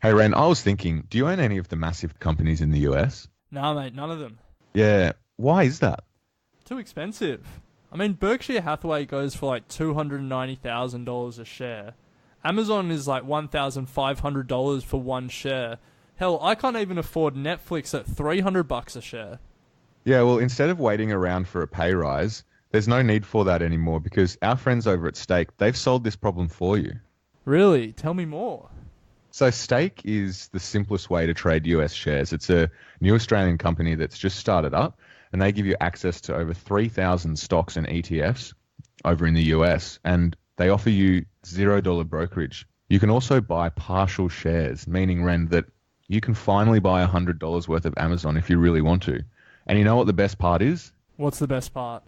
Hey, Ren, I was thinking, do you own any of the massive companies in the US? Nah, mate, none of them. Yeah. Why is that? Too expensive. I mean, Berkshire Hathaway goes for like $290,000 a share. Amazon is like $1,500 for one share. Hell, I can't even afford Netflix at $300 a share. Yeah, well, instead of waiting around for a pay rise, there's no need for that anymore because our friends over at Stake, they've solved this problem for you. Really? Tell me more. So Stake is the simplest way to trade US shares. It's a new Australian company that's just started up, and they give you access to over 3,000 stocks and ETFs over in the US, and they offer you $0 brokerage. You can also buy partial shares, meaning, Ren, that you can finally buy $100 worth of Amazon if you really want to. And you know what the best part is? What's the best part?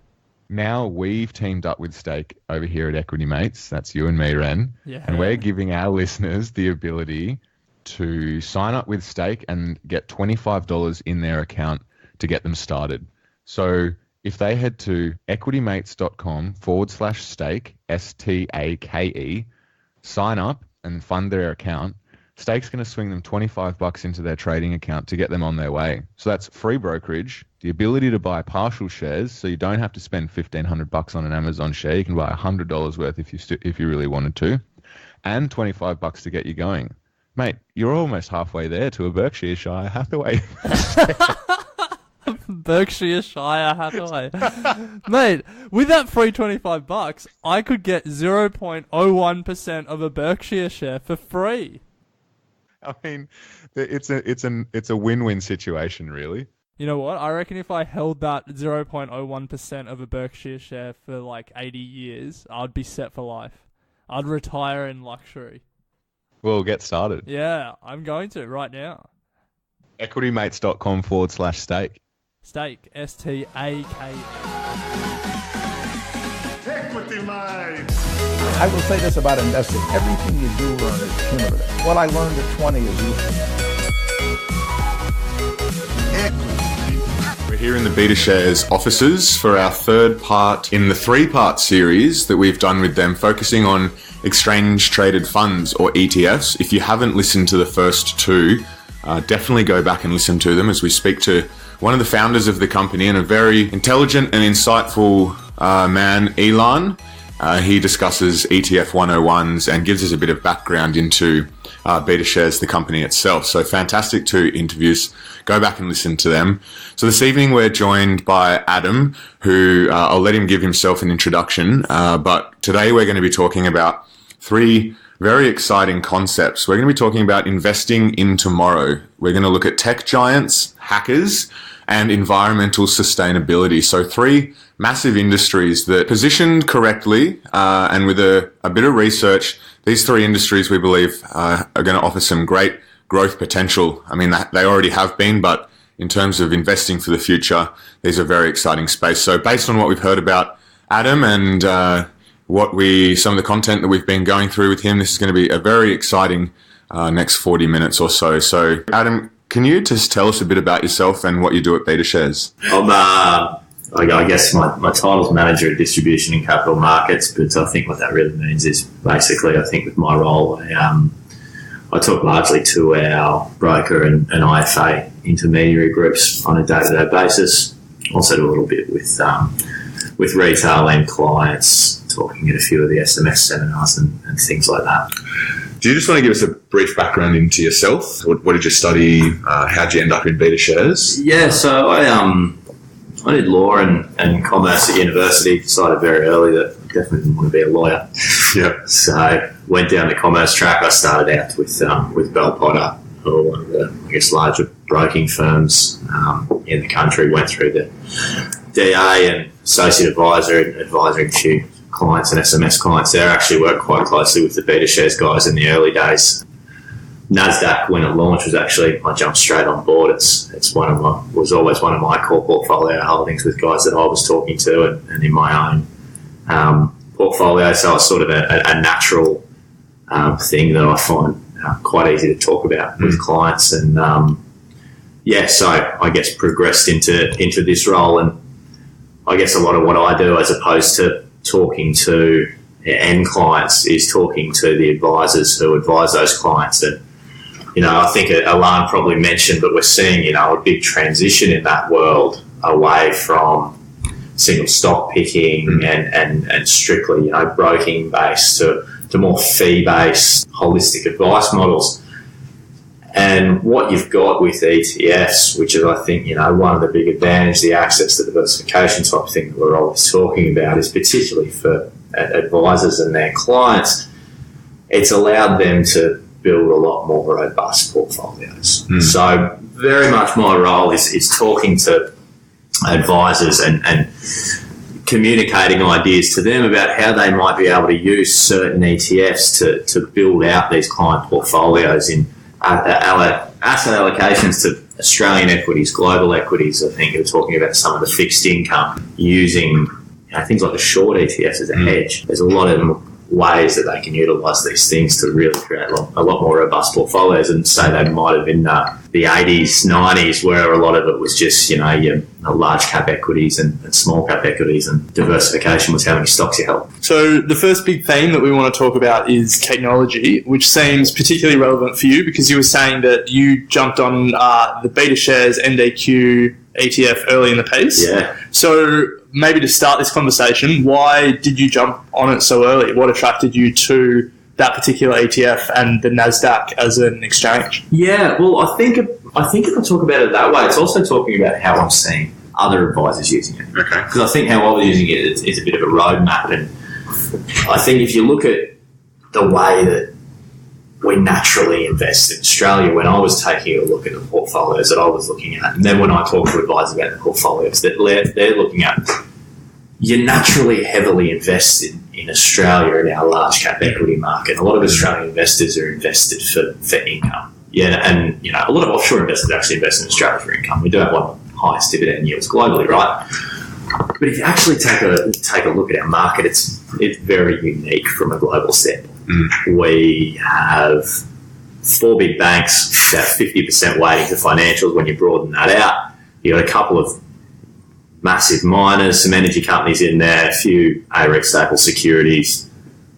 Now we've teamed up with Stake over here at Equity Mates. That's you and me, Ren. Yeah. And we're giving our listeners the ability to sign up with Stake and get $25 in their account to get them started. So if they head to equitymates.com/stake, STAKE, sign up and fund their account, Stake's going to swing them $25 into their trading account to get them on their way. So that's free brokerage, the ability to buy partial shares, so you don't have to spend $1,500 on an Amazon share. You can buy $100 worth if you really wanted to, and $25 to get you going. Mate, you're almost halfway there to a Berkshire Hathaway. Berkshire Hathaway. Mate, with that free $25, I could get 0.01% of a Berkshire share for free. I mean, it's a win-win situation, really. You know what? I reckon if I held that 0.01% of a Berkshire share for like 80 years, I'd be set for life. I'd retire in luxury. Well, get started. Yeah, I'm going to right now. equitymates.com/stake. Stake. STAKE. Equity Line. I will say this about investing. Everything you do learn is cumulative. What I learned at 20 is useful. We're here in the BetaShares offices for our third part in the three-part series that we've done with them, focusing on exchange-traded funds, or ETFs. If you haven't listened to the first two, definitely go back and listen to them as we speak to one of the founders of the company and a very intelligent and insightful man, Elon. He discusses ETF 101s and gives us a bit of background into BetaShares, the company itself. So fantastic two interviews. Go back and listen to them. So this evening we're joined by Adam, who I'll let him give himself an introduction. But today we're going to be talking about three very exciting concepts. We're going to be talking about investing in tomorrow. We're going to look at tech giants, hackers, and environmental sustainability. So three massive industries that, positioned correctly and with a bit of research, these three industries we believe are going to offer some great growth potential. I mean, they already have been, but in terms of investing for the future, these are very exciting space. So based on what we've heard about Adam and some of the content that we've been going through with him, this is going to be a very exciting next 40 minutes or so. So Adam, can you just tell us a bit about yourself and what you do at BetaShares? I guess my title's Manager of Distribution and Capital Markets, but I think what that really means is basically, I think with my role, I talk largely to our broker and IFA intermediary groups on a day-to-day basis. Also do a little bit with retail end clients, talking at a few of the SMS seminars and things like that. Do you just want to give us a brief background into yourself? What did you study? How did you end up in BetaShares? Yeah, so I did law and commerce at university. Decided very early that I definitely didn't want to be a lawyer. Yeah. So went down the commerce track. I started out with Bell Potter, or one of the, larger broking firms in the country. Went through the DA and associate advisor and advising a few clients and SMS clients there. Actually worked quite closely with the BetaShares guys in the early days. NASDAQ, when it launched, I jumped straight on board. It's was always one of my core portfolio holdings with guys that I was talking to and in my own portfolio. So it's sort of a natural thing that I find quite easy to talk about with clients. And so I guess progressed into this role. And I guess a lot of what I do, as opposed to talking to end clients, is talking to the advisors who advise those clients. And I think Alan probably mentioned, but we're seeing, a big transition in that world away from single stock picking and strictly, broking based to more fee based holistic advice models. And what you've got with ETFs, which is, I think, one of the big advantages, the access to diversification type thing that we're always talking about, is particularly for advisors and their clients, it's allowed them to build a lot more robust portfolios. So very much my role is talking to advisors and communicating ideas to them about how they might be able to use certain ETFs to build out these client portfolios in asset allocations to Australian equities, global equities. I think you're talking about some of the fixed income using things like the short ETFs as a hedge. There's a lot of ways that they can utilise these things to really create a lot more robust portfolios, and say they might have been the 80s, 90s, where a lot of it was just, your large cap equities and small cap equities, and diversification was how many stocks you held. So the first big theme that we want to talk about is technology, which seems particularly relevant for you because you were saying that you jumped on the BetaShares NDQ ETF early in the piece. Yeah. So maybe to start this conversation, why did you jump on it so early? What attracted you to that particular ETF and the NASDAQ as an exchange? Yeah, well, I think if I talk about it that way, it's also talking about how I'm seeing other advisors using it. Okay. Because I think how I was using it is a bit of a roadmap, and I think if you look at the way that we naturally invest in Australia, when I was taking a look at the portfolios that I was looking at, and then when I talk to advisors about the portfolios that they're looking at, you're naturally heavily invested in Australia in our large cap equity market. A lot of Australian investors are invested for income. Yeah, and a lot of offshore investors actually invest in Australia for income. We do have one of the highest dividend yields globally, right? But if you actually take a look at our market, it's very unique from a global standpoint. We have 4 big banks, about 50% weighting to financials. When you broaden that out, you've got a couple of massive miners, some energy companies in there, a few AREC staple securities,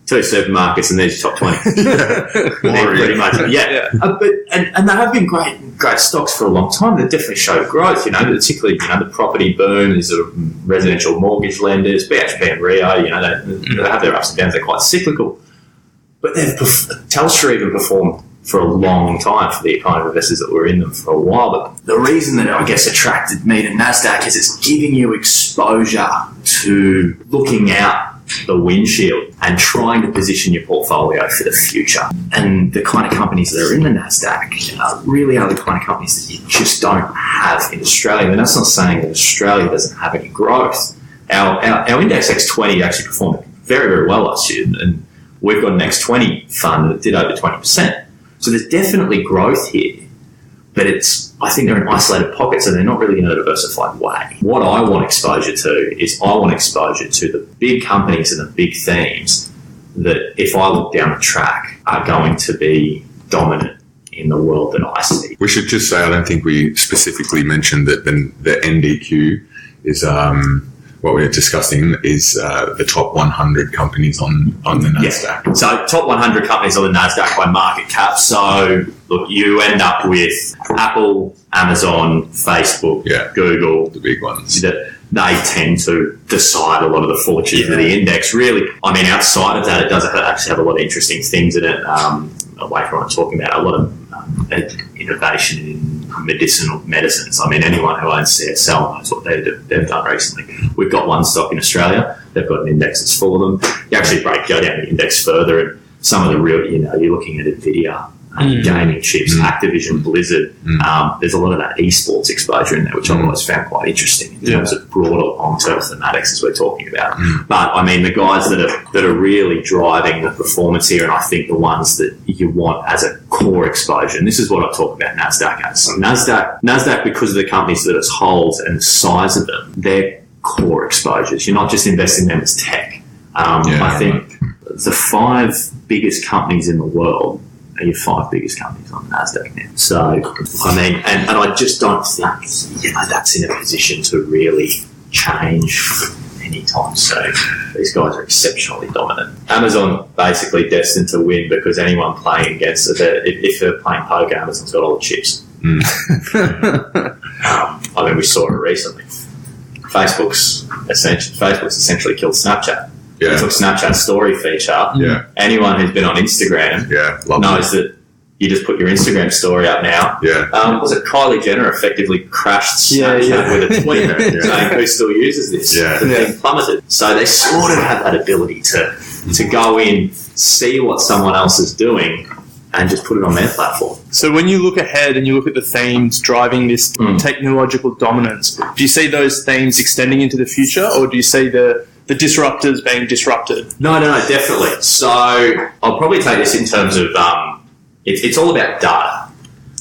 2 supermarkets, and there's your top 20. Pretty much. Yeah. But they have been great stocks for a long time. They definitely showed growth, particularly, the property boom, these sort of residential mortgage lenders, BHP and Rio, they have their ups and downs. They're quite cyclical. But Telstra even performed for a long time for the kind of investors that were in them for a while. But the reason that I guess attracted me to NASDAQ is it's giving you exposure to looking out the windshield and trying to position your portfolio for the future. And the kind of companies that are in the NASDAQ really are the kind of companies that you just don't have in Australia. And that's not saying that Australia doesn't have any growth. Our Index X20 actually performed very, very well last year, and we've got an X20 fund that did over 20%. So there's definitely growth here, but I think they're in isolated pockets and they're not really in a diversified way. What I want exposure to is I want exposure to the big companies and the big themes that, if I look down the track, are going to be dominant in the world that I see. We should just say, I don't think we specifically mentioned that the NDQ is what we're discussing is the top 100 companies on the NASDAQ. Yeah. So top 100 companies on the NASDAQ by market cap. So look, you end up with Apple, Amazon, Facebook, Google, the big ones. They tend to decide a lot of the fortune of the index. Really, outside of that, it does actually have a lot of interesting things in it. Away from what I'm talking about, a lot of innovation in medicines. Anyone who owns CSL knows what they've done recently. We've got one stock in Australia. They've got an index that's full of them. You actually go down the index further, and some of the real, you're looking at NVIDIA, gaming chips, Activision, Blizzard. There's a lot of that esports exposure in there, which I've always found quite interesting in terms of broader long-term thematics as we're talking about. But the guys that are really driving the performance here, and I think the ones that you want as a core exposure, and this is what I talk about NASDAQ as. NASDAQ, because of the companies that it holds and the size of them, they're core exposures. You're not just investing in them as tech. I think the 5 biggest companies in the world are your 5 biggest companies on NASDAQ now. So, and I just don't think, that's in a position to really change anytime soon. These guys are exceptionally dominant. Amazon basically destined to win because anyone playing against it, if they're playing poker, Amazon's got all the chips. I mean, we saw it recently. Facebook's essentially killed Snapchat. Yeah. They took Snapchat's story feature. Yeah. Anyone who's been on Instagram knows that you just put your Instagram story up now. Yeah. Was it Kylie Jenner effectively crashed Snapchat with a tweet saying who still uses this? Yeah. The thing plummeted. So they sort of have that ability to go in, see what someone else is doing, and just put it on their platform. So when you look ahead and you look at the themes driving this technological dominance, do you see those themes extending into the future, or do you see the disruptors being disrupted? No, definitely. So I'll probably take this in terms of it's all about data,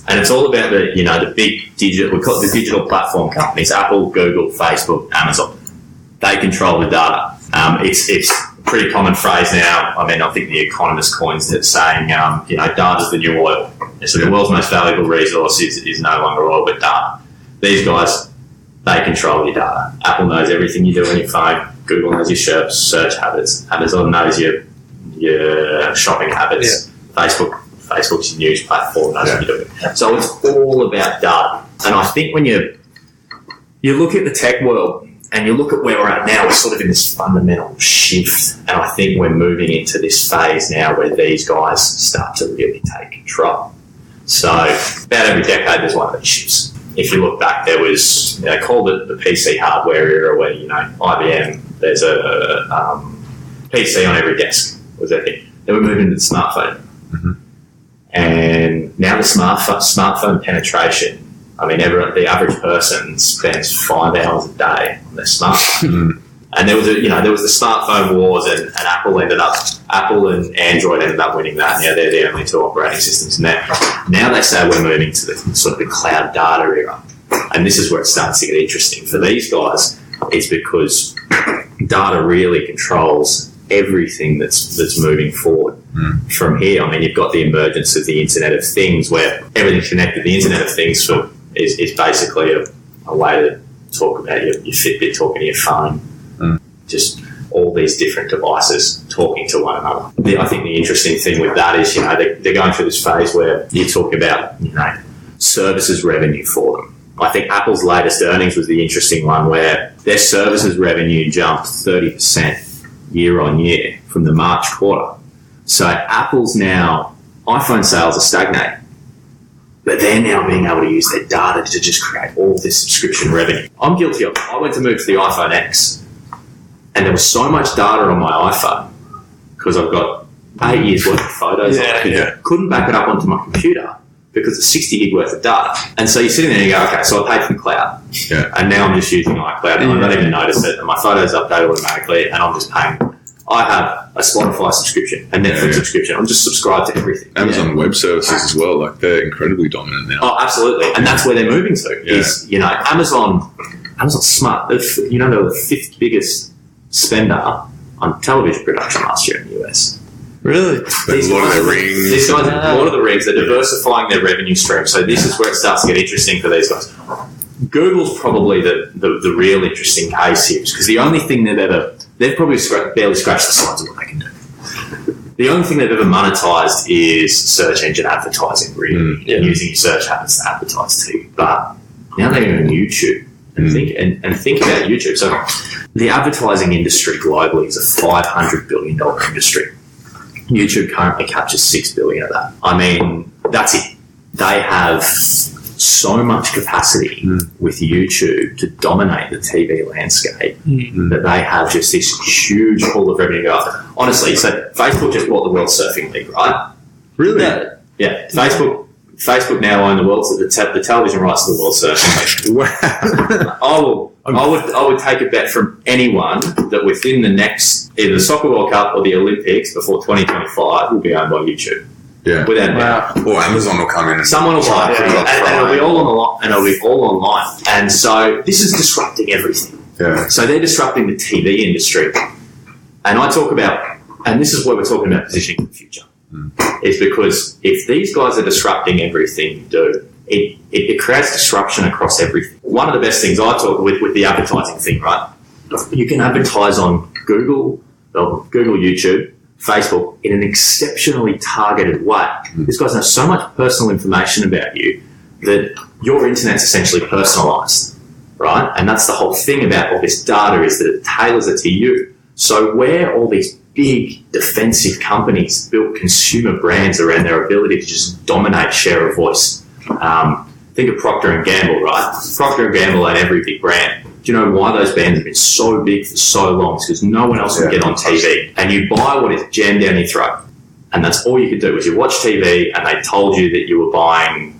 and it's all about the big digital, we call it the digital platform companies: Apple, Google, Facebook, Amazon. They control the data. It's a pretty common phrase now. I mean, I think The Economist coins it, saying data's the new oil. So the world's most valuable resource is no longer oil but data. These guys, they control your data. Apple knows everything you do on your phone. Google knows your search habits. Amazon knows your shopping habits. Yeah. Facebook's your news platform knows what you're doing. So it's all about data. And I think when you look at the tech world and you look at where we're at now, we're sort of in this fundamental shift. And I think we're moving into this phase now where these guys start to really take control. So about every decade there's one of these shifts. If you look back, there was, they called it the PC hardware era, where, IBM, there's a PC on every desk was their thing. Then we moved into the smartphone. Mm-hmm. And now the smartphone penetration, I mean, the average person spends 5 hours a day on their smartphone. And there was the smartphone wars, and Apple and Android ended up winning that. Now they're the only two operating systems in there. Now they say we're moving to the sort of the cloud data era, and this is where it starts to get interesting for these guys. It's because data really controls everything that's moving forward from here. I mean, you've got the emergence of the Internet of Things, where everything's connected. The Internet of Things is basically a way to talk about your Fitbit talking to your phone. Just all these different devices talking to one another. I think the interesting thing with that is, they're going through this phase where you talk about, services revenue for them. I think Apple's latest earnings was the interesting one, where their services revenue jumped 30% year on year from the March quarter. So Apple's now, iPhone sales are stagnating, but they're now being able to use their data to just create all this subscription revenue. I'm guilty of it. I went to move to the iPhone X, and there was so much data on my iPhone because I've got 8 years worth of photos on it. Yeah. Couldn't back it up onto my computer because it's 60 gig worth of data. And so you're sitting there and you go, okay, so I paid for the cloud. Yeah. And now I'm just using iCloud and I don't even notice it. And my photos update automatically and I'm just paying. I have a Spotify subscription, a Netflix subscription. I'm just subscribed to everything. Amazon Web Services as well. Like, they're incredibly dominant now. Oh, absolutely. And that's where they're moving to. Yeah. Is, Amazon's smart. They were the 5th biggest spender on television production last year in the US. Really? A lot of their rings. These guys, a lot of the rings, they're diversifying their revenue stream. So this is where it starts to get interesting for these guys. Google's probably the real interesting case here, because the only thing they've probably barely scratched the sides of what they can do. The only thing they've ever monetized is search engine advertising, really, using your search habits to advertise to you. But now they're going to YouTube and think about YouTube. So the advertising industry globally is a $500 billion industry. YouTube currently captures $6 billion of that. I mean, that's it. They have so much capacity with YouTube to dominate the TV landscape that they have just this huge pool of revenue to go after. Honestly, so Facebook just bought the World Surfing League, right? Really? Yeah. Facebook now own the the television rights to the World Surfing League. Wow. I would take a bet from anyone that within the next either the Soccer World Cup or the Olympics before 2025 will be owned by YouTube. Yeah. Without doubt. Or Amazon will come in and someone will buy it, and it'll be all online. And so this is disrupting everything. Yeah. So they're disrupting the TV industry. And I talk about, and this is where we're talking about positioning for the future. Is because if these guys are disrupting everything you do, it creates disruption across everything. One of the best things I talk with the advertising thing, right? you can advertise on Google, YouTube, Facebook in an exceptionally targeted way. These guys know so much personal information about you that your internet's essentially personalised, right? And that's the whole thing about all this data, is that it tailors it to you. So where all these big defensive companies built consumer brands around their ability to just dominate share of voice. Think of Procter & Gamble, right? Procter & Gamble own every big brand. Do you know why those brands have been so big for so long? It's because no one else can get on TV. And you buy what is jammed down your throat. And that's all you could do, was you watch TV and they told you that you were buying,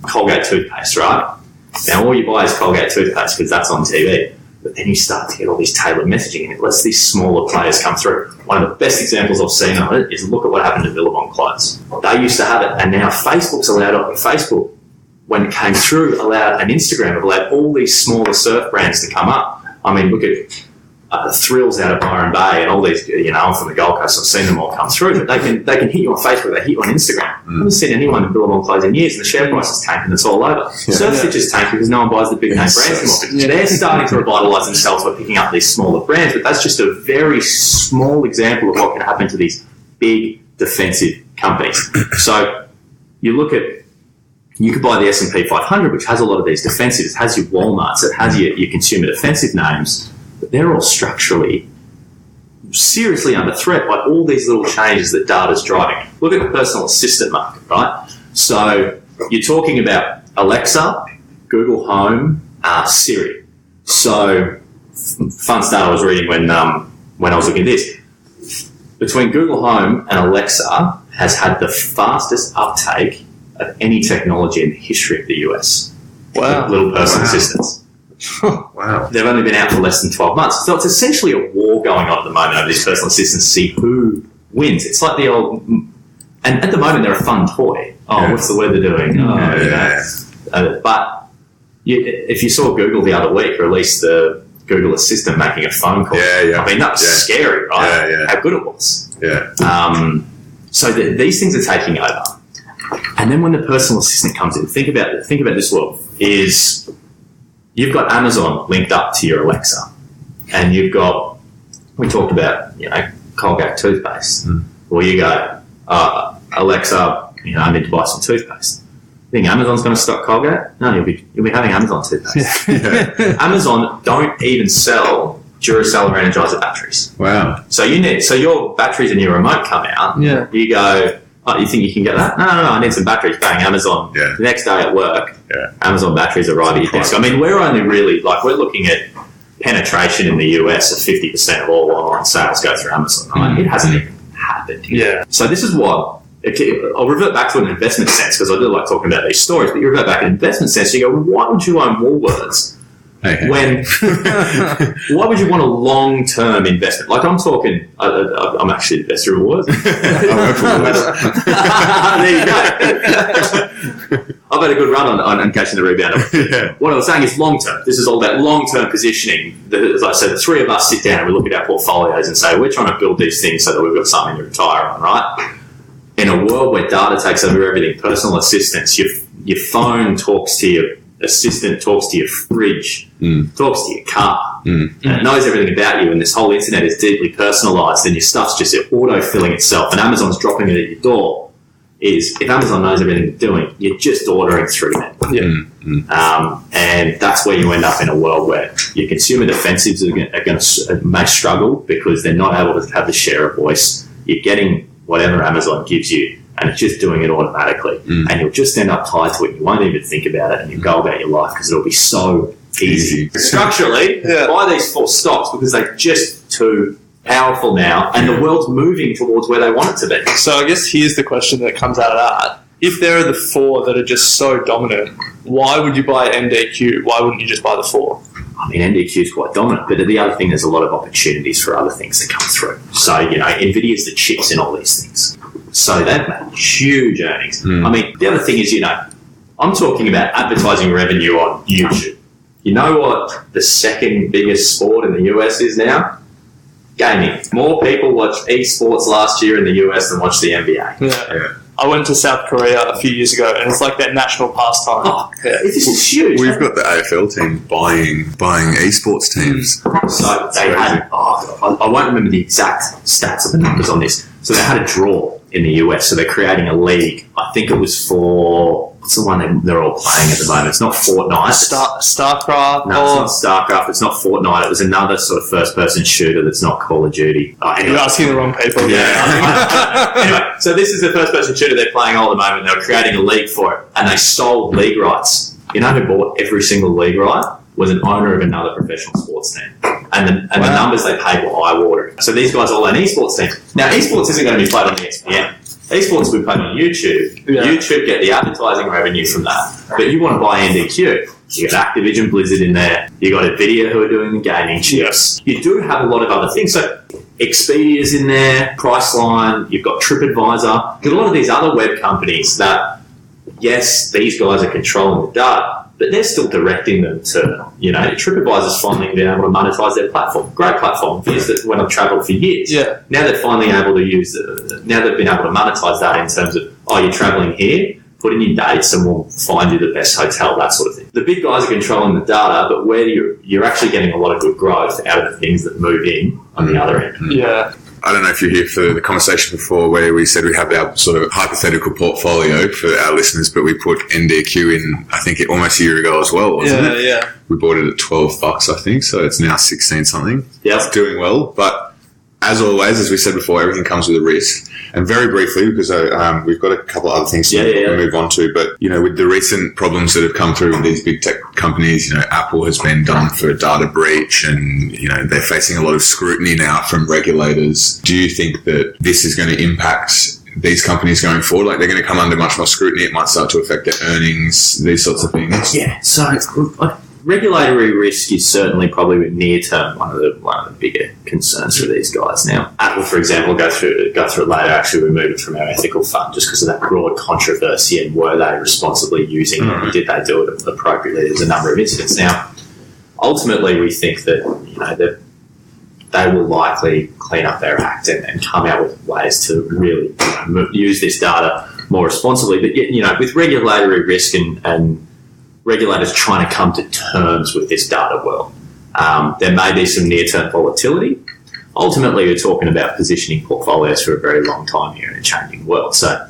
Colgate toothpaste, right? Now all you buy is Colgate toothpaste because that's on TV. But then you start to get all these tailored messaging, and it lets these smaller players come through. One of the best examples I've seen of it is, look at what happened to Billabong clothes. They used to have it, and now Facebook's allowed it. Facebook, when it came through, allowed, and Instagram have allowed all these smaller surf brands to come up. I mean, look at Thrills out of Byron Bay and all these, I'm from the Gold Coast, I've seen them all come through, but they can hit you on Facebook, they hit you on Instagram. I haven't seen anyone in Billabong clothes in years, and the share price is tanked and it's all over. Surf Stitch is tanked because no one buys the big name brands anymore. They're starting to revitalise themselves by picking up these smaller brands, but that's just a very small example of what can happen to these big defensive companies. So you look at, you could buy the S&P 500, which has a lot of these defensives. It has your Walmarts, it has your consumer defensive names, but they're all structurally seriously under threat by all these little changes that data's driving. Look at the personal assistant market, right? So you're talking about Alexa, Google Home, Siri. So fun stat I was reading when I was looking at this. Between Google Home and Alexa has had the fastest uptake of any technology in the history of the US. Wow. Little personal assistants. Wow. They've only been out for less than 12 months. So it's essentially a war going on at the moment over these personal assistants to see who wins. It's like the old... And at the moment, they're a fun toy. What's the weather doing? But if you saw Google the other week release the Google Assistant making a phone call, I mean, that was scary, right? How good it was. So these things are taking over. And then when the personal assistant comes in, think about this world, is you've got Amazon linked up to your Alexa, and you've got, we talked about, Colgate toothpaste. Well, you go, Alexa, I need to buy some toothpaste. You think Amazon's going to stock Colgate? No, you'll be having Amazon toothpaste. Amazon don't even sell Duracell or Energizer batteries. Wow. So your batteries in your remote come out. You go, you think you can get that? No, I need some batteries. Bang, Amazon. The next day at work, Amazon batteries arrive at your desk. I mean, we're only really, we're looking at penetration in the US of 50% of all online sales go through Amazon. Right? It hasn't even happened yet. So this is what, I'll revert back to an investment sense, because I do like talking about these stories, but you revert back to an investment sense, you go, why would you own Woolworths? When why would you want a long-term investment? Like, I'm talking, I'm actually an investor in Woolworths. There you go. I've had a good run on catching the rebound. What I was saying is long-term. This is all about long-term positioning. As I said, the three of us sit down and we look at our portfolios and say, we're trying to build these things so that we've got something to retire on, right? In a world where data takes over everything, personal assistants, your phone talks to your assistant, talks to your fridge, talks to your car, and it knows everything about you, and this whole internet is deeply personalised, and your stuff's just auto-filling itself, and Amazon's dropping it at your door, is if Amazon knows everything you're doing, you're just ordering through them. And that's where you end up in a world where your consumer defensives may struggle because they're not able to have the share of voice. You're getting whatever Amazon gives you, and it's just doing it automatically. And you'll just end up tied to it. You won't even think about it, and you'll go about your life because it'll be so easy. Structurally, buy these four stocks because they're just too powerful now, and the world's moving towards where they want it to be. So I guess here's the question that comes out of that. If there are the four that are just so dominant, why would you buy MDQ? Why wouldn't you just buy the four? I mean, MDQ is quite dominant, but the other thing, there's a lot of opportunities for other things that come through. So, NVIDIA's the chips in all these things. So they've made huge earnings. I mean, the other thing is, I'm talking about advertising revenue on YouTube. You know what the second biggest sport in the US is now? Gaming. More people watched esports last year in the US than watched the NBA. I went to South Korea a few years ago, and it's like their national pastime. Oh, this is huge. We've got the AFL team buying esports teams. So they had, I won't remember the exact stats of the numbers on this. So they had a draw in the US. So they're creating a league. I think it was for, what's the one they're all playing at the moment? It's not Fortnite. StarCraft? No, it's not StarCraft. It's not Fortnite. It was another sort of first-person shooter that's not Call of Duty. You're asking the wrong people. Yeah. Anyway, so this is the first-person shooter they're playing all at the moment. They were creating a league for it, and they sold league rights. You know who bought every single league right? Was an owner of another professional sports team. And the numbers they paid were eye-watering. So these guys all own esports teams. Now, esports isn't going to be played on the ESPN. Esports will be played on YouTube. Yeah. YouTube get the advertising revenue from that. But you want to buy NDQ. You got Activision Blizzard in there. You got Nvidia who are doing the gaming chips. You do have a lot of other things. So Expedia's in there, Priceline, you've got TripAdvisor. You've got a lot of these other web companies that, yes, these guys are controlling the data, but they're still directing them to, TripAdvisor's finally been able to monetize their platform. Great platform. I've used it when I've travelled for years. Yeah. Now they're finally able to now they've been able to monetize that in terms of, you're travelling here, put in your dates and we'll find you the best hotel, that sort of thing. The big guys are controlling the data, but where you're actually getting a lot of good growth out of the things that move in on the other end. Yeah. I don't know if you're here for the conversation before where we said we have our sort of hypothetical portfolio for our listeners, but we put NDQ in, I think, almost a year ago as well, wasn't it? Yeah. We bought it at $12, I think, so it's now 16 something. Yeah. It's doing well, but as always, as we said before, everything comes with a risk. And very briefly, because we've got a couple of other things to move on to, but, with the recent problems that have come through with these big tech companies, Apple has been done for a data breach and, they're facing a lot of scrutiny now from regulators. Do you think that this is going to impact these companies going forward? Like, they're going to come under much more scrutiny. It might start to affect their earnings, these sorts of things. Yeah. So regulatory risk is certainly probably near term one of the bigger concerns for these guys. Now, Apple, for example, go through it later. Actually, removed it from our ethical fund just because of that broad controversy and were they responsibly using it? Did they do it appropriately? There's a number of incidents. Now, ultimately, we think that they will likely clean up their act and come out with ways to really use this data more responsibly. But yet, with regulatory risk and regulators trying to come to terms with this data world. There may be some near-term volatility. Ultimately, we're talking about positioning portfolios for a very long time here in a changing world. So,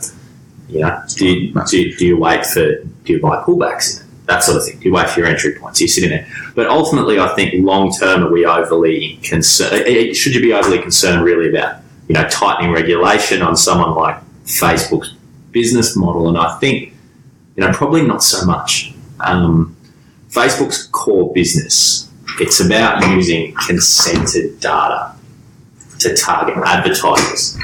do you buy pullbacks in it? That sort of thing. Do you wait for your entry points? You sit in there. But ultimately, I think long-term, are we overly concerned? Should you be overly concerned really about, tightening regulation on someone like Facebook's business model? And I think, probably not so much. Facebook's core business, it's about using consented data to target advertisers.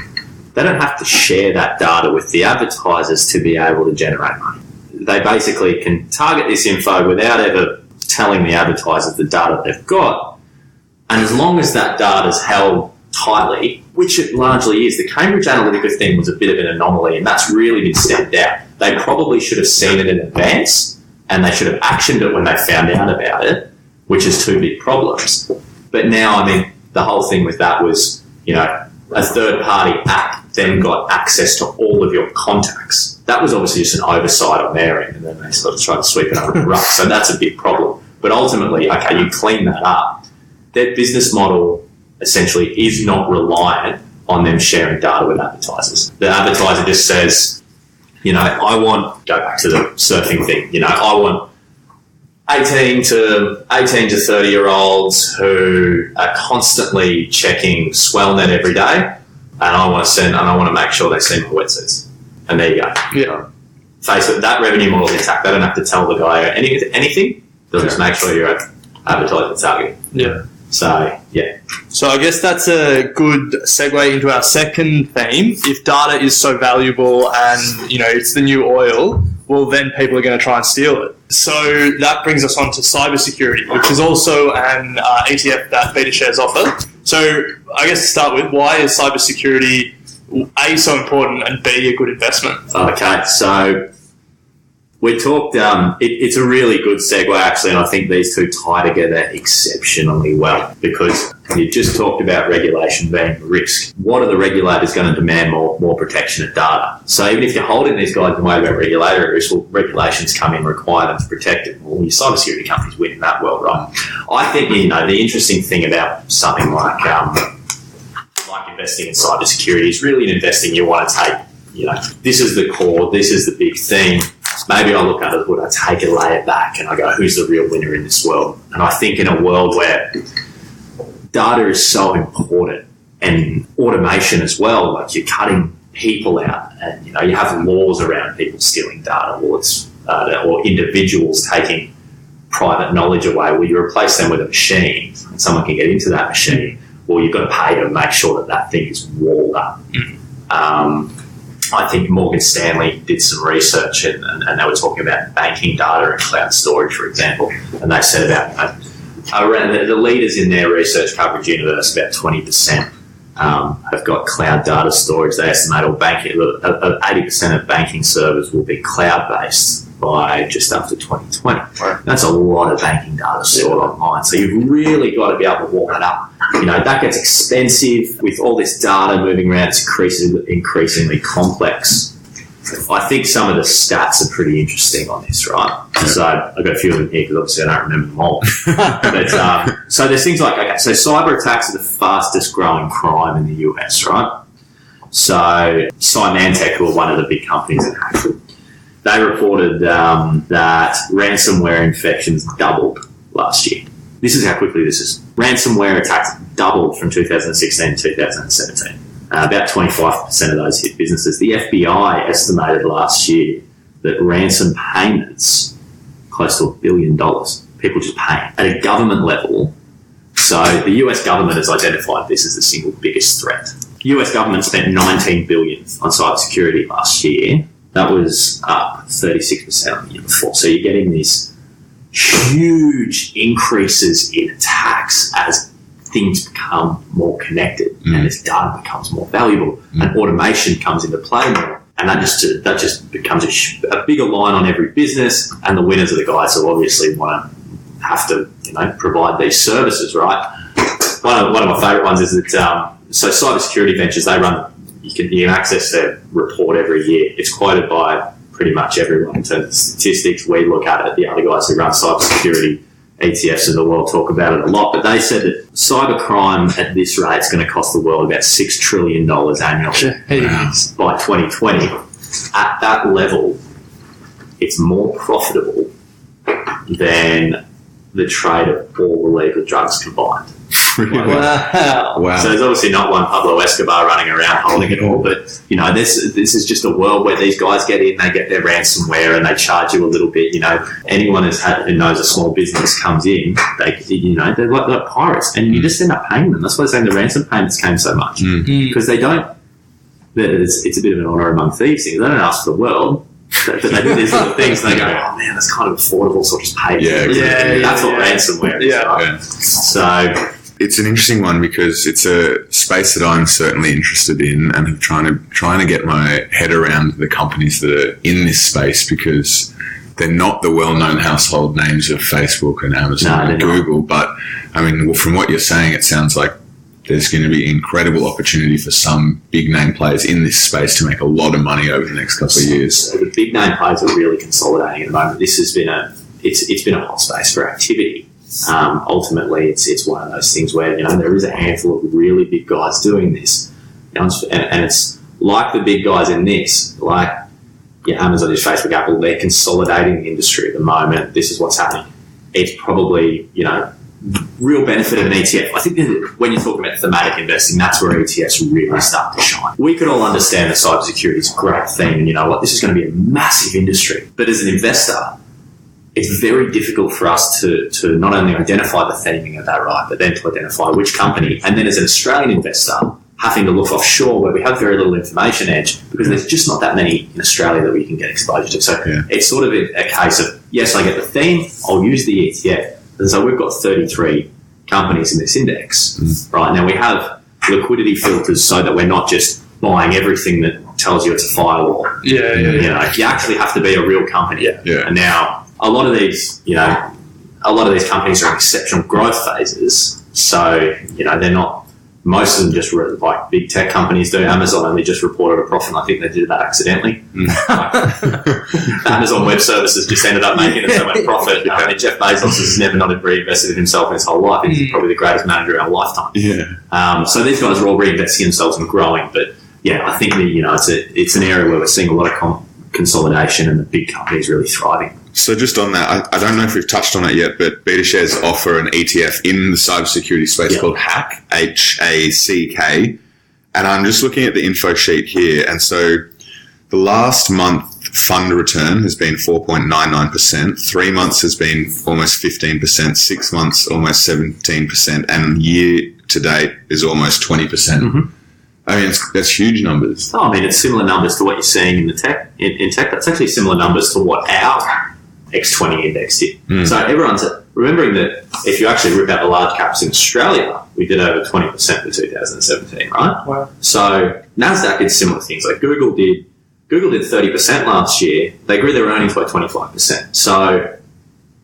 They don't have to share that data with the advertisers to be able to generate money. They basically can target this info without ever telling the advertisers the data they've got. And as long as that data is held tightly, which it largely is, the Cambridge Analytica thing was a bit of an anomaly, and that's really been stamped out. They probably should have seen it in advance, and they should have actioned it when they found out about it, which is two big problems. But now, the whole thing with that was, a third-party app then got access to all of your contacts. That was obviously just an oversight on their end, and then they sort of tried to sweep it under the rug. So that's a big problem. But ultimately, you clean that up. Their business model essentially is not reliant on them sharing data with advertisers. The advertiser just says, go back to the surfing thing, I want 18 to 30-year-olds who are constantly checking Swellnet every day, and I want to make sure they see my wetsuits. And there you go. Yeah. Facebook, that revenue model is intact. They don't have to tell the guy anything. They'll just make sure you're advertising targeting. Yeah. So, yeah. So I guess that's a good segue into our second theme. If data is so valuable and, it's the new oil, well, then people are going to try and steal it. So that brings us on to cybersecurity, which is also an ETF that BetaShares offer. So I guess to start with, why is cybersecurity A, so important, and B, a good investment? Okay, so We talked, it's a really good segue actually, and I think these two tie together exceptionally well because you just talked about regulation being a risk. What are the regulators going to demand more protection of data? So even if you're holding these guys in the way about regulatory risk, well, regulations come in, require them to protect it. Well, your cybersecurity companies win in that world, right? I think, the interesting thing about something like investing in cybersecurity is really in investing you want to take, this is the core, this is the big thing. Maybe I look under the hood, I take it, lay it back, and I go, who's the real winner in this world? And I think in a world where data is so important and automation as well, like you're cutting people out and, you have laws around people stealing data or individuals taking private knowledge away. Well, you replace them with a machine and someone can get into that machine. Well, you've got to pay to make sure that thing is walled up. I think Morgan Stanley did some research and they were talking about banking data and cloud storage, for example. And they said about around the leaders in their research coverage universe, about 20% have got cloud data storage. They estimate 80% of banking servers will be cloud-based by just after 2020. That's a lot of banking data stored online. So you've really got to be able to wall that up. That gets expensive with all this data moving around. It's increasingly complex. I think some of the stats are pretty interesting on this, right? So I've got a few of them here because obviously I don't remember them all. But so there's things like, so cyber attacks are the fastest growing crime in the US, right? So Symantec, who are one of the big companies that hacked it, they reported that ransomware infections doubled last year. This is how quickly this is. Ransomware attacks doubled from 2016 to 2017. About 25% of those hit businesses. The FBI estimated last year that ransom payments close to $1 billion. People just paying. At a government level, so the US government has identified this as the single biggest threat. The US government spent $19 billion on cybersecurity last year. That was up 36% on the year before. So you're getting these huge increases in attacks as things become more connected and as data becomes more valuable and automation comes into play more. And that just becomes a bigger line on every business, and the winners are the guys who obviously want to have to provide these services, right? One of my favourite ones is that so cybersecurity ventures, they run, you can access their report every year. It's quoted by pretty much everyone in terms of statistics. We look at it. The other guys who run cybersecurity ETFs in the world talk about it a lot, but they said that cybercrime at this rate is going to cost the world about $6 trillion annually by 2020. At that level, it's more profitable than the trade of all the legal drugs combined. Wow. So there's obviously not one Pablo Escobar running around holding it all, but this is just a world where these guys get in, they get their ransomware, and they charge you a little bit. Anyone who knows a small business comes in, they're like pirates, and you just end up paying them. That's why I'm saying the ransom payments came so much because they don't. It's a bit of an honour among thieves thing. They don't ask for the world. But they do these little things and they go, oh man, that's kind of affordable, so I'll just pay it. That's what ransomware is, right? So it's an interesting one because it's a space that I'm certainly interested in and I'm trying to get my head around the companies that are in this space because they're not the well-known household names of Facebook and Amazon and Google. But I mean, from what you're saying, it sounds like there's going to be incredible opportunity for some big name players in this space to make a lot of money over the next couple of years. So the big name players are really consolidating at the moment. This has been it's been a hot space for activity. Ultimately, it's one of those things where there is a handful of really big guys doing this, and it's like the big guys in this, like Amazon, Facebook, Apple. They're consolidating the industry at the moment. This is what's happening. It's probably real benefit of an ETF. I think that when you're talking about thematic investing, that's where ETFs really start to shine. We could all understand that cybersecurity is a great thing, and this is going to be a massive industry. But as an investor, it's very difficult for us to not only identify the theming of that, right, but then to identify which company. And then as an Australian investor, having to look offshore where we have very little information edge because there's just not that many in Australia that we can get exposure to. So it's sort of a case of, yes, I get the theme, I'll use the ETF. And so we've got 33 companies in this index, right? Now we have liquidity filters so that we're not just buying everything that tells you it's a firewall. You actually have to be a real company. And now a lot of these companies are in exceptional growth phases. So, they're not, most of them just like big tech companies do. Amazon only just reported a profit, and I think they did that accidentally. Amazon Web Services just ended up making so much profit. Jeff Bezos has never not reinvested in himself in his whole life. He's probably the greatest manager in our lifetime. So these guys are all reinvesting themselves and growing. But I think it's an area where we're seeing a lot of consolidation and the big companies really thriving. So just on that, I don't know if we've touched on it yet, but BetaShares offer an ETF in the cybersecurity space called HACK, H-A-C-K. And I'm just looking at the info sheet here. And so the last month fund return has been 4.99%. 3 months has been almost 15%. 6 months, almost 17%. And year to date is almost 20%. I mean, that's huge numbers. It's similar numbers to what you're seeing in the tech. In tech, that's actually similar numbers to what our X20 index did. So everyone's remembering that if you actually rip out the large caps in Australia, we did over 20% for 2017, right? Wow. So NASDAQ did similar things. Like Google did 30% last year. They grew their earnings by 25%. So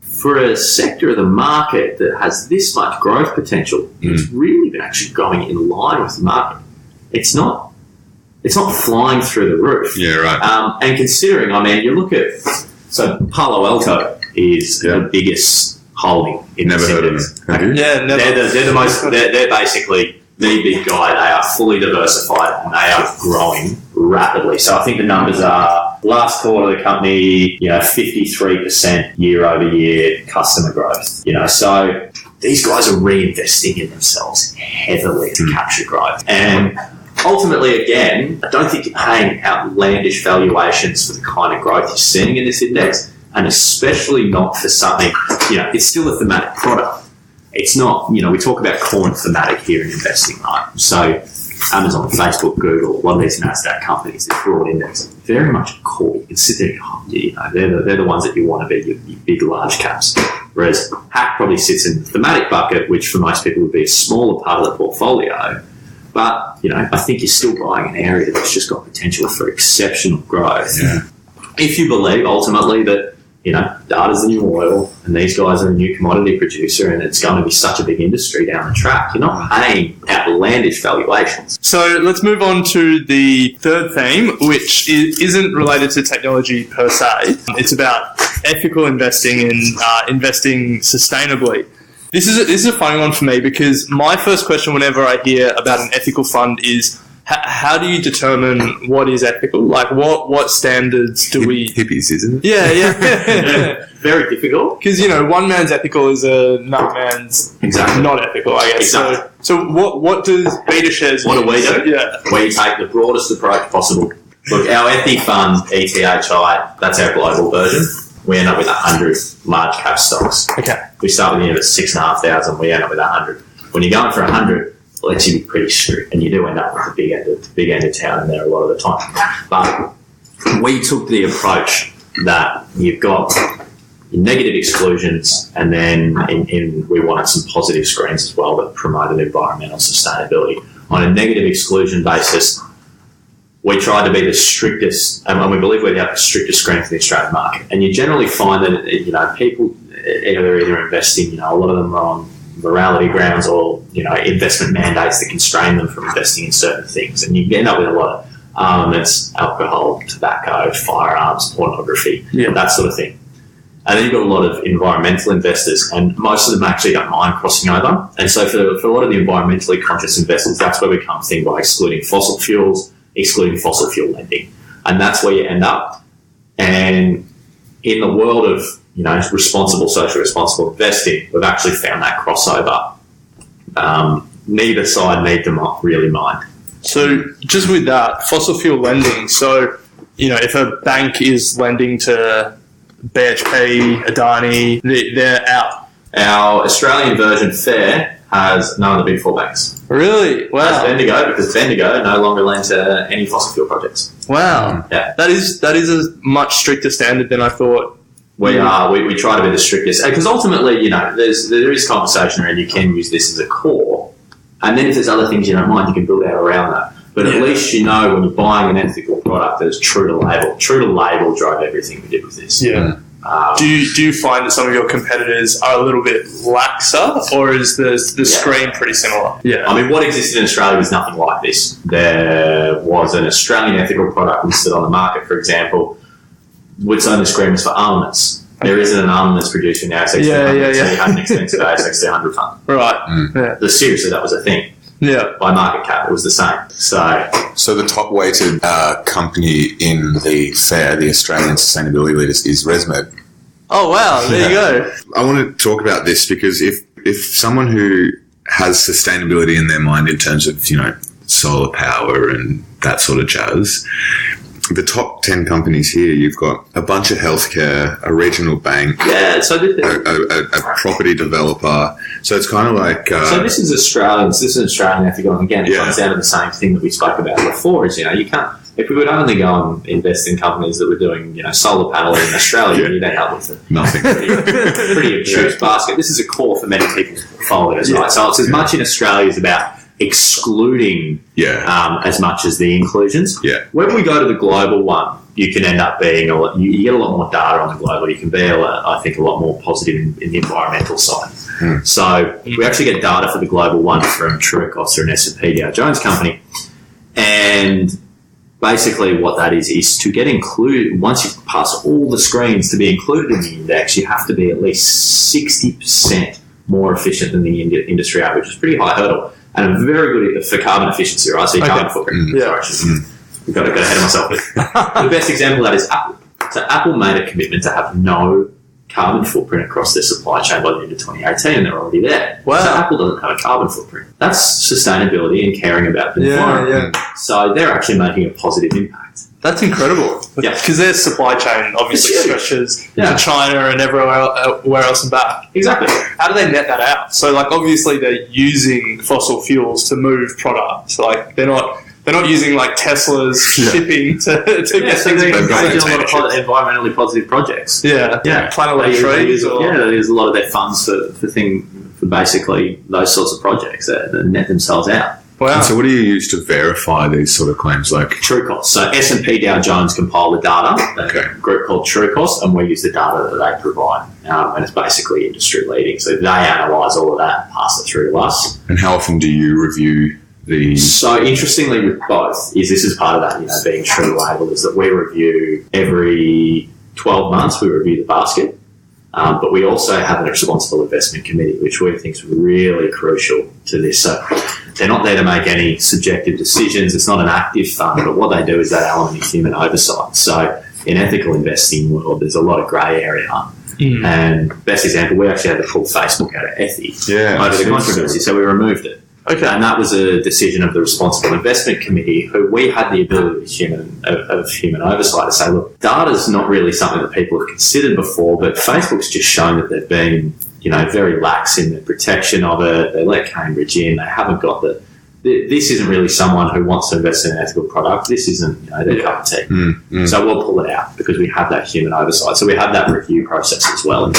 for a sector of the market that has this much growth potential, it's really been actually going in line with the market. It's not flying through the roof. Yeah, right. And considering, you look at, so Palo Alto is the biggest holding in Never heard of them. Have you? Yeah, never. They're the most. They're basically the big guy. They are fully diversified and they are growing rapidly. So I think the numbers are last quarter the company, 53% year over year customer growth. So these guys are reinvesting in themselves heavily to capture growth. And ultimately, again, I don't think you're paying outlandish valuations for the kind of growth you're seeing in this index, and especially not for something, it's still a thematic product. It's not, we talk about core and thematic here in investing, right? So Amazon, Facebook, Google, a lot of these NASDAQ companies, this broad index, very much core. You can sit there and they're the ones that you want to be, your big, large caps. Whereas HACK probably sits in the thematic bucket, which for most people would be a smaller part of the portfolio. But, I think you're still buying an area that's just got potential for exceptional growth. Yeah. If you believe ultimately that, data's the new oil and these guys are a new commodity producer and it's going to be such a big industry down the track, you're not paying outlandish valuations. So let's move on to the third theme, which isn't related to technology per se. It's about ethical investing and investing sustainably. This is a funny one for me because my first question whenever I hear about an ethical fund is, how do you determine what is ethical? Like, what standards do we... Hippies, isn't it? Yeah. Very difficult. Because, one man's ethical is another man's not ethical, I guess. Exactly. So what does BetaShares What do we do? do? Yeah. We take the broadest approach possible. Look, our Ethic Fund, ETHI, that's our global version. We end up with 100 large cap stocks. Okay. We start with at 6,500. We end up with 100. When you're going for 100, it lets you be pretty strict, and you do end up with the big end of town in there a lot of the time. But we took the approach that you've got your negative exclusions, and then we wanted some positive screens as well that promoted environmental sustainability. On a negative exclusion basis, we tried to be the strictest, and we believe we have the strictest screens in the Australian market. And you generally find that, people either investing, a lot of them are on morality grounds or, investment mandates that constrain them from investing in certain things. And you end up with a lot of armaments, alcohol, tobacco, firearms, pornography, that sort of thing. And then you've got a lot of environmental investors, and most of them actually don't mind crossing over. And so for a lot of the environmentally conscious investors, that's where we come in by excluding fossil fuels, excluding fossil fuel lending. And that's where you end up. And in the world of, socially responsible investing, we've actually found that crossover. Neither side need to really mind. So just with that, fossil fuel lending, so, if a bank is lending to BHP, Adani, they're out. Our Australian version, FAIR, has none of the big four banks. Really? Wow. That's Bendigo, because Bendigo no longer lends to any fossil fuel projects. Wow. Yeah. That is a much stricter standard than I thought. We try to be the strictest. Because ultimately, there is conversation around you can use this as a core. And then if there's other things you don't mind, you can build out around that. But at Yeah. least you know when you're buying an ethical product that is true to label. True to label drove everything we did with this. Yeah. Do you find that some of your competitors are a little bit laxer, or is the screen pretty similar? Yeah. I mean, what existed in Australia was nothing like this. There was an Australian ethical product listed on the market, for example, which only screen was for armaments. There isn't an armaments producer now, ASX 200, so you had an expensive ASX 200 fund. Right. Yeah. Seriously, that was a thing. Yeah. By market cap, it was the same. So the top weighted company in the fair, the Australian Sustainability Leaders, is ResMed. Oh wow! There you go. I want to talk about this because if someone who has sustainability in their mind in terms of, you know, solar power and that sort of jazz, the top 10 companies here, you've got a bunch of healthcare, a regional bank, a property developer. So it's kind of like... so this is Australian. This is Australian ethical. And again, it comes down to the same thing that we spoke about before. Is, you know, you can't... If we would only go and invest in companies that were doing, you know, solar paneling in Australia, you'd end up with nothing. Pretty obtuse basket. This is a core for many people's portfolios, right? So it's as much in Australia as about excluding as much as the inclusions. Yeah. When we go to the global one, you can end up being you get a lot more data on the global. You can be, I think, a lot more positive in the environmental side. So we actually get data for the global one from Truecost, or an S&P Dow Jones company, and basically what that is to get included. Once you pass all the screens to be included in the index, you have to be at least 60% more efficient than the industry average. It's a pretty high hurdle. And very good for carbon efficiency, right? So your carbon footprint. Sorry, I've got ahead of myself. The best example of that is Apple. So Apple made a commitment to have no carbon footprint across their supply chain by the end of 2018, and they're already there. Wow. So Apple doesn't have a carbon footprint. That's sustainability and caring about the environment. So they're actually making a positive impact. That's incredible. Yeah. Because their supply chain obviously stretches to China and everywhere else and back. Exactly. How do they net that out? So, like, obviously they're using fossil fuels to move products. Like, they're not using, like, Tesla's shipping to get things. They're doing a lot of environmentally positive projects. Yeah. Planet They use a lot of their funds for basically those sorts of projects that net themselves out. Wow. And so what do you use to verify these sort of claims? Like Truecost. So S&P Dow Jones compile the data, a group called Truecost, and we use the data that they provide. And it's basically industry leading. So they analyse all of that and pass it through to us. And how often do you review these? So interestingly with both, this is part of that, you know, being true label, is that we review every 12 months, we review the basket. But we also have a responsible investment committee, which we think is really crucial to this. So they're not there to make any subjective decisions. It's not an active fund, but what they do is that element of human oversight. So in ethical investing world, there's a lot of grey area. And best example, we actually had to pull Facebook out of Ethy over the controversy, so we removed it. Okay. And that was a decision of the Responsible Investment Committee, who we had the ability of human oversight to say, look, data's not really something that people have considered before, but Facebook's just shown that they've been, you know, very lax in the protection of it. They let Cambridge in. They haven't got this isn't really someone who wants to invest in an ethical product. This isn't, you know, their cup of tea. So we'll pull it out because we have that human oversight. So we have that review process as well.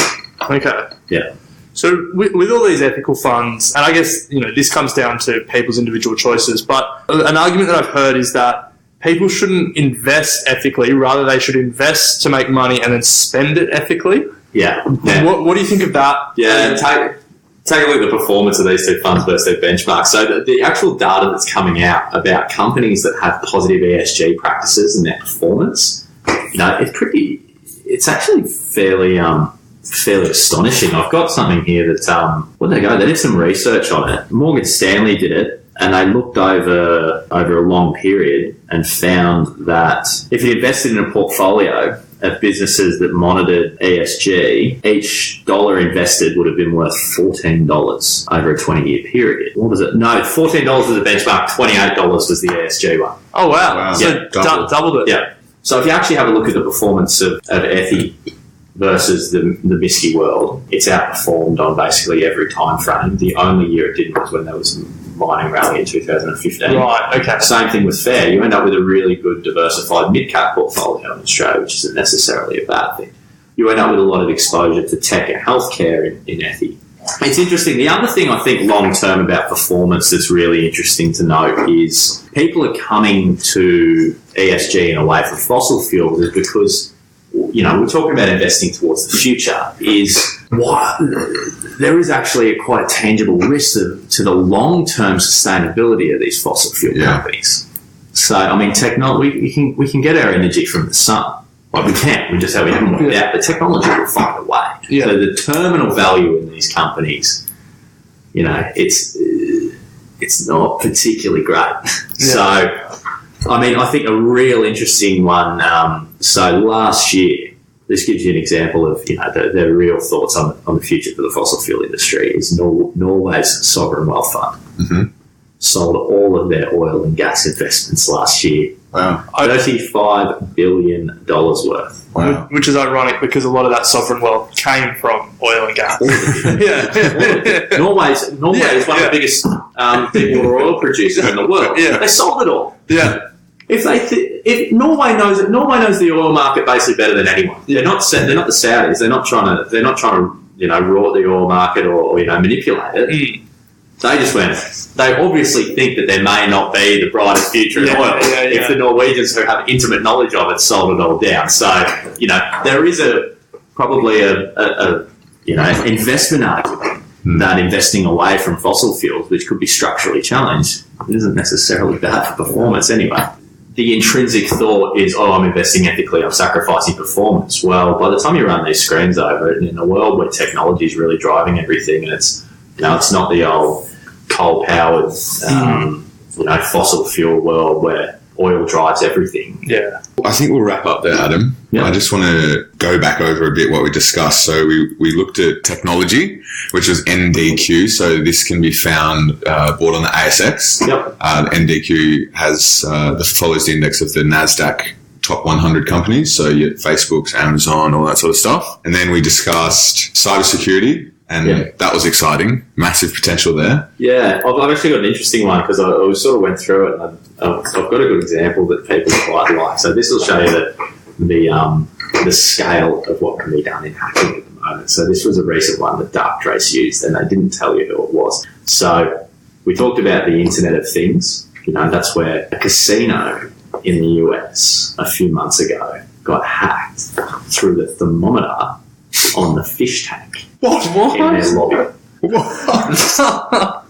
Okay. Yeah. So with all these ethical funds, and I guess, you know, this comes down to people's individual choices, but an argument that I've heard is that people shouldn't invest ethically, rather they should invest to make money and then spend it ethically. Yeah. What do you think of that? Yeah, take a look at the performance of these two funds versus their benchmarks. So the actual data that's coming out about companies that have positive ESG practices and their performance, you know, it's actually fairly astonishing. I've got something here that, where did they go? They did some research on it. Morgan Stanley did it, and they looked over a long period and found that if you invested in a portfolio of businesses that monitored ESG, each dollar invested would have been worth $14 over a 20-year period. What was it? No, $14 was the benchmark, $28 was the ESG one. Oh, wow. So doubled it. Yeah. So if you actually have a look at the performance of Ethy versus the MSCI world, it's outperformed on basically every time frame. The only year it didn't was when there was a mining rally in 2015. Right, okay. Same thing with FAIR. You end up with a really good diversified mid-cap portfolio in Australia, which isn't necessarily a bad thing. You end up with a lot of exposure to tech and healthcare in Ethy. It's interesting. The other thing I think long term about performance that's really interesting to note is people are coming to ESG and away from fossil fuels is because, we're talking about investing towards the future, is why there is actually quite a tangible risk to the long-term sustainability of these fossil fuel companies. So, I mean, we can get our energy from the sun. Well, we just haven't worked out. The technology will find a way. Yeah. So the terminal value in these companies, it's not particularly great. Yeah. So, I mean, I think a real interesting one. So last year, this gives you an example of the real thoughts on the future for the fossil fuel industry. Is Norway's sovereign wealth fund sold all of their oil and gas investments last year. Wow. $35 billion worth. Wow. Which is ironic because a lot of that sovereign wealth came from oil and gas. Norway is one of the biggest deep water oil producers in the world. Yeah. They sold it all. Yeah. If Norway knows the oil market basically better than anyone. They're not the Saudis. They're not trying to rot the oil market or manipulate it. They just went. They obviously think that there may not be the brightest future in oil. If the Norwegians who have intimate knowledge of it sold it all down. So there is probably a investment argument that investing away from fossil fuels, which could be structurally challenged, isn't necessarily bad for performance anyway. The intrinsic thought is, I'm investing ethically, I'm sacrificing performance. Well, by the time you run these screens over it, in a world where technology is really driving everything, and it's not the old coal-powered, fossil fuel world where oil drives everything. Yeah. I think we'll wrap up there, Adam. Yeah. I just want to go back over a bit what we discussed. So we looked at technology, which was NDQ. So this can be found bought on the ASX. Yep. NDQ follows the index of the NASDAQ top 100 companies. So you Facebook's, Amazon, all that sort of stuff. And then we discussed cybersecurity. And that was exciting. Massive potential there. Yeah, I've actually got an interesting one because I sort of went through it. And I've got a good example that people quite like. So this will show you the scale of what can be done in hacking at the moment. So this was a recent one that Darktrace used, and they didn't tell you who it was. So we talked about the Internet of Things. That's where a casino in the US a few months ago got hacked through the thermometer on the fish tank. What? In their lobby. What?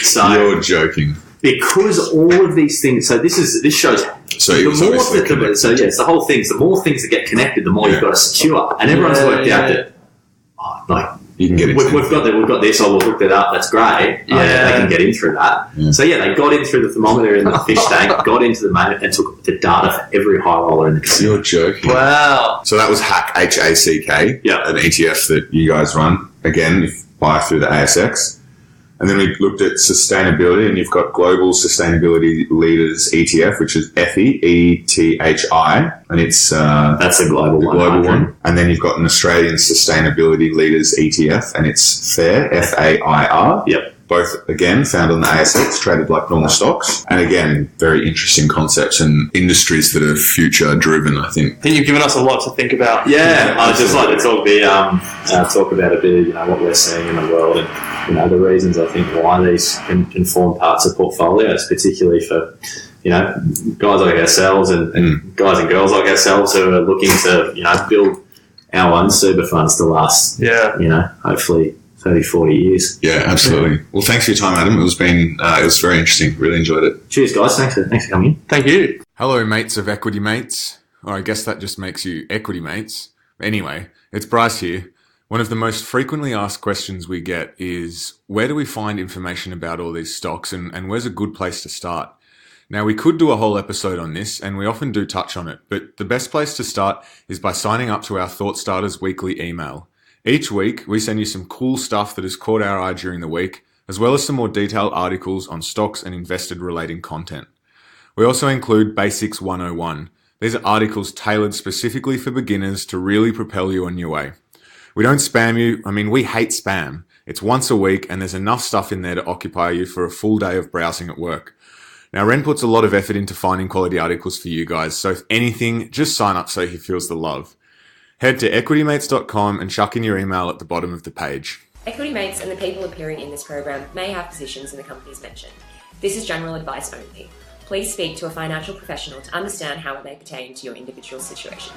So you're joking. Because all of these things. So this shows. So it's the whole thing. The more things that get connected, the more you've got to secure. And everyone's worked out that you can get in. We've got this. We'll hook that up. That's great. They can get in through that. Yeah. So they got in through the thermometer in the fish tank, got into the main, and took the data for every high roller in the casino. You're joking. Wow. So that was Hack, HACK, yeah, an ETF that you guys run. Again, you buy through the ASX. And then we looked at sustainability, and you've got Global Sustainability Leaders ETF, which is ETHI, ETHI, and it's that's a global one. And then you've got an Australian Sustainability Leaders ETF, and it's FAIR, FAIR. Yep. Both, again, found on the ASX, traded like normal stocks. And again, very interesting concepts and industries that are future-driven, I think. I think you've given us a lot to think about. Yeah, I'd just like to talk about a bit of, what we're seeing in the world and, the reasons I think why these can form parts of portfolios, particularly for, guys like ourselves and guys and girls like ourselves who are looking to, build our own super funds to last, hopefully 30, 40 years. Yeah, absolutely. Well, thanks for your time, Adam. It was very interesting. Really enjoyed it. Cheers, guys. Thanks for coming in. Thank you. Hello, mates of Equity Mates. Or I guess that just makes you equity mates. Anyway, it's Bryce here. One of the most frequently asked questions we get is, where do we find information about all these stocks and where's a good place to start? Now, we could do a whole episode on this, and we often do touch on it, but the best place to start is by signing up to our Thought Starters weekly email. Each week, we send you some cool stuff that has caught our eye during the week, as well as some more detailed articles on stocks and invested-relating content. We also include Basics 101. These are articles tailored specifically for beginners to really propel you on your way. We don't spam you. We hate spam. It's once a week, and there's enough stuff in there to occupy you for a full day of browsing at work. Now, Ren puts a lot of effort into finding quality articles for you guys, so if anything, just sign up so he feels the love. Head to equitymates.com and chuck in your email at the bottom of the page. Equity Mates and the people appearing in this program may have positions in the companies mentioned. This is general advice only. Please speak to a financial professional to understand how it may pertain to your individual situation.